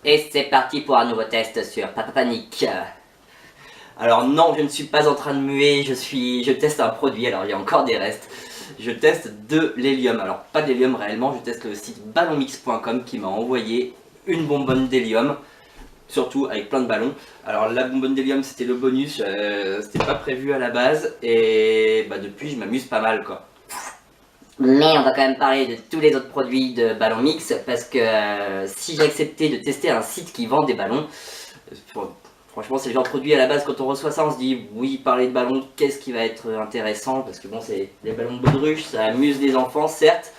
Et c'est parti pour un nouveau test sur Papa Panic. Alors non, je ne suis pas en train de muer, je teste un produit, alors il y a encore des restes. Je teste de l'hélium, alors pas de l'hélium réellement, je teste le site ballonmix.com qui m'a envoyé une bonbonne d'hélium, surtout avec plein de ballons. Alors la bonbonne d'hélium c'était le bonus, c'était pas prévu à la base, et bah depuis je m'amuse pas mal quoi. Mais on va quand même parler de tous les autres produits de Ballon Mix parce que si j'ai accepté de tester un site qui vend des ballons, franchement c'est le genre de produit à la base quand on reçoit ça on se dit oui parler de ballons qu'est-ce qui va être intéressant parce que bon c'est des ballons de baudruche, ça amuse les enfants certes,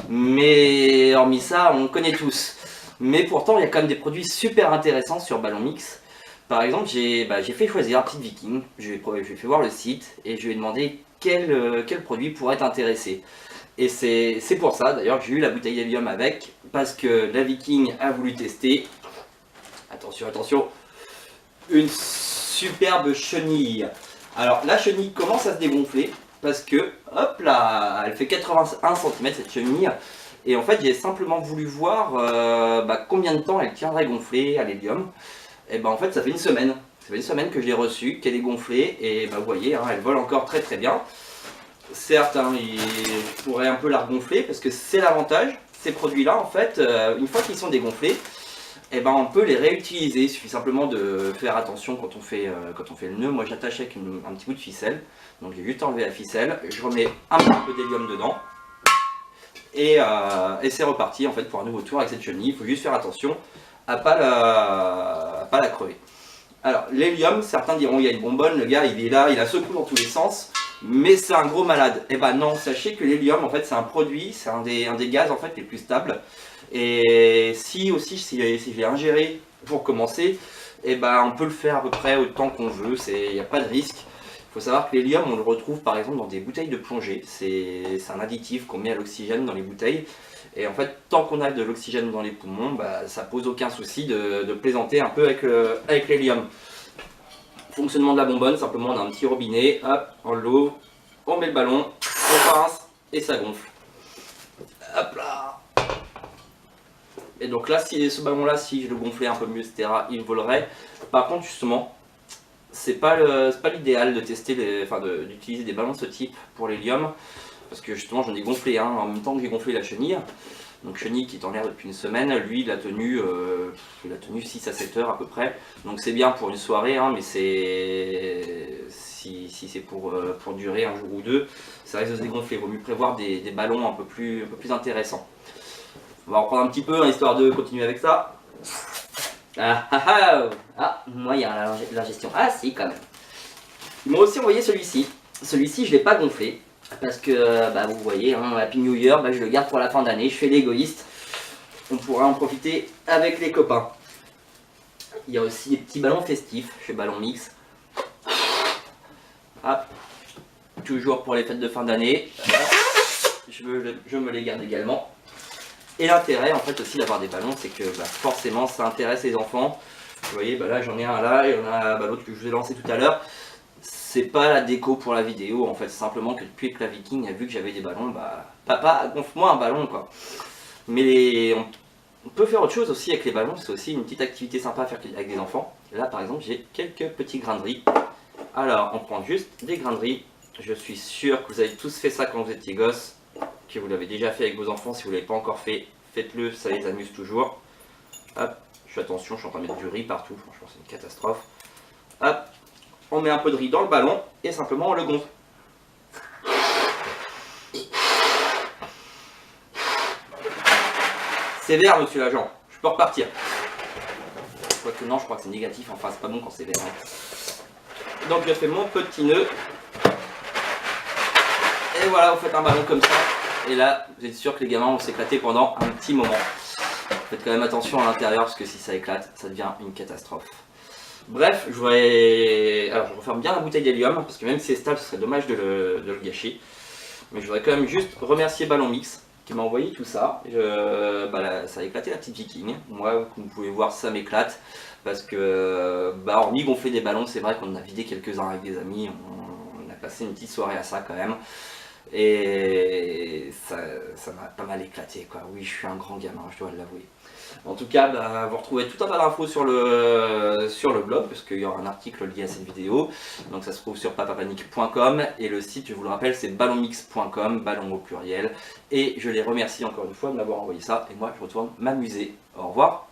mais hormis ça on connaît tous. Mais pourtant il y a quand même des produits super intéressants sur Ballon Mix. Par exemple j'ai fait choisir un petit Viking, je lui ai fait voir le site et je lui ai demandé quel produit pourrait t'intéresser. Et c'est pour ça d'ailleurs que j'ai eu la bouteille d'hélium avec, parce que la Viking a voulu tester, attention, attention, une superbe chenille. Alors la chenille commence à se dégonfler, parce que, hop là, elle fait 81 cm cette chenille, et en fait j'ai simplement voulu voir combien de temps elle tiendrait gonflée à l'hélium. Et en fait ça fait une semaine. Ça fait une semaine que je l'ai reçue, qu'elle est gonflée, et vous voyez, hein, elle vole encore très très bien. Certes, hein, je pourrais un peu la regonfler parce que c'est l'avantage, ces produits-là, en fait, une fois qu'ils sont dégonflés, on peut les réutiliser. Il suffit simplement de faire attention quand on fait le nœud. Moi, j'attache avec un petit bout de ficelle. Donc, j'ai juste enlevé la ficelle. Je remets un petit peu d'hélium dedans. Et c'est reparti, en fait, pour un nouveau tour avec cette chenille. Il faut juste faire attention à pas la crever. Alors, l'hélium, certains diront il y a une bonbonne, le gars il est là, il a secoué dans tous les sens, mais c'est un gros malade. Et non, sachez que l'hélium en fait c'est un produit, c'est un des gaz en fait les plus stables. Et si je l'ai ingéré pour commencer, on peut le faire à peu près autant qu'on veut, il n'y a pas de risque. Il faut savoir que l'hélium on le retrouve par exemple dans des bouteilles de plongée, c'est un additif qu'on met à l'oxygène dans les bouteilles. Et en fait, tant qu'on a de l'oxygène dans les poumons, ça pose aucun souci de plaisanter un peu avec l'hélium. Fonctionnement de la bonbonne, simplement on a un petit robinet, hop, on l'ouvre, on met le ballon, on pince et ça gonfle. Hop là. Et donc là, ce ballon là, si je le gonflais un peu mieux, etc., il volerait. Par contre, justement, c'est pas l'idéal de tester, d'utiliser des ballons de ce type pour l'hélium. Parce que justement, j'en ai gonflé un en même temps que j'ai gonflé la chenille. Donc chenille qui est en l'air depuis une semaine, lui il a tenu 6 à 7 heures à peu près. Donc c'est bien pour une soirée, hein, mais si c'est pour durer un jour ou deux, ça risque de se dégonfler. Il vaut mieux prévoir des ballons un peu plus intéressants. On va reprendre un petit peu, hein, histoire de continuer avec ça. Moyen la gestion. Ah si quand même. Ils m'ont aussi envoyé celui-ci. Celui-ci je ne l'ai pas gonflé. Parce que vous voyez, hein, Happy New Year, je le garde pour la fin d'année, je fais l'égoïste. On pourra en profiter avec les copains. Il y a aussi des petits ballons festifs chez Ballon Mix. Hop. Toujours pour les fêtes de fin d'année. Je me les garde également. Et l'intérêt en fait aussi d'avoir des ballons, c'est que forcément ça intéresse les enfants. Vous voyez, là j'en ai un là, et on a l'autre que je vous ai lancé tout à l'heure. C'est pas la déco pour la vidéo, en fait, c'est simplement que depuis que la Viking a vu que j'avais des ballons, papa, gonfle-moi un ballon, quoi. Mais on peut faire autre chose aussi avec les ballons, c'est aussi une petite activité sympa à faire avec des enfants. Là, par exemple, j'ai quelques petits grains de riz. Alors, on prend juste des grains de riz. Je suis sûr que vous avez tous fait ça quand vous étiez gosses, que vous l'avez déjà fait avec vos enfants. Si vous ne l'avez pas encore fait, faites-le, ça les amuse toujours. Hop, je fais attention, je suis en train de mettre du riz partout, franchement, c'est une catastrophe. Hop. On met un peu de riz dans le ballon et simplement on le gonfle. Sévère monsieur l'agent, je peux repartir. Quoique non, je crois que c'est négatif, enfin c'est pas bon quand c'est vert. Hein. Donc je fais mon petit nœud. Et voilà, vous faites un ballon comme ça. Et là, vous êtes sûr que les gamins vont s'éclater pendant un petit moment. Faites quand même attention à l'intérieur parce que si ça éclate, ça devient une catastrophe. Bref, je referme bien la bouteille d'hélium, parce que même si c'est stable, ce serait dommage de le gâcher. Mais je voudrais quand même juste remercier Ballon Mix, qui m'a envoyé tout ça. Ça a éclaté la petite Viking. Moi, comme vous pouvez voir, ça m'éclate. Parce que, hormis gonfler des ballons, c'est vrai qu'on en a vidé quelques-uns avec des amis. On a passé une petite soirée à ça quand même. Et ça m'a pas mal éclaté, quoi. Oui, je suis un grand gamin, je dois l'avouer. En tout cas, bah, vous retrouvez tout un tas d'infos sur le blog, parce qu'il y aura un article lié à cette vidéo. Donc ça se trouve sur papapanique.com et le site, je vous le rappelle, c'est ballonmix.com, ballon au pluriel. Et je les remercie encore une fois de m'avoir envoyé ça, et moi je retourne m'amuser. Au revoir.